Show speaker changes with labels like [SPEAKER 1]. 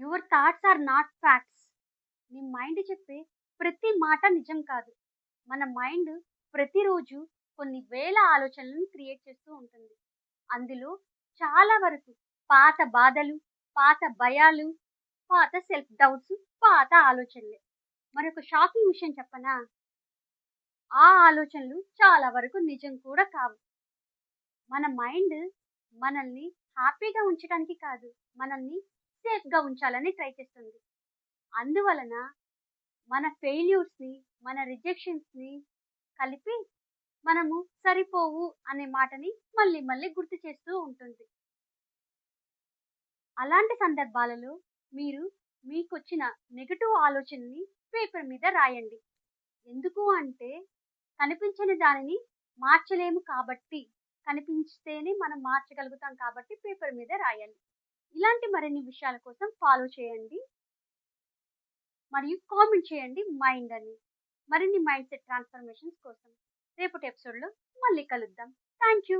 [SPEAKER 1] Your thoughts are not facts. నీ mind చెప్పే ప్రతి మాట నిజం కాదు. మన మైండ్ ప్రతిరోజు కొన్ని వేల ఆలోచనలను క్రియేట్ చేస్తూ ఉంటుంది. అందులో చాలా వరకు పాత బాధలు, పాత భయాలు, పాత సెల్ఫ్ డౌట్స్, పాత ఆలోచనలే. మరొక షాకింగ్ విషయం చెప్పనా? ఆ ఆలోచనలు చాలా వరకు నిజం కూడా కావు. మన మైండ్ మనల్ని హ్యాపీగా ఉంచడానికి కాదు, మనల్ని సేఫ్‌గా ఉంచాలని ట్రై చేస్తుంది. అందువలన మన ఫెయిల్యూర్స్‌ని, మన రిజెక్షన్స్‌ని కలిపి మనము సరిపోవు అనే మాటని మళ్ళీ మళ్ళీ గుర్తు చేస్తూ ఉంటుంది. అలాంటి సందర్భాలలో మీరు మీకొచ్చిన నెగెటివ్ ఆలోచనని పేపర్ మీద రాయండి. ఎందుకు అంటే కనిపించని దానిని మార్చలేము కాబట్టి, కనిపిస్తేనే మనం మార్చగలుగుతాం కాబట్టి పేపర్ మీద రాయాలి. ఇలాంటి మరిన్ని విషయాల కోసం ఫాలో చేయండి మరియు కామెంట్ చేయండి మైండ్ అని. మరిన్ని మైండ్ సెట్ ట్రాన్స్‌ఫర్మేషన్స్ కోసం రేపటి ఎపిసోడ్‌లో మళ్ళీ కలుద్దాం. Thank you.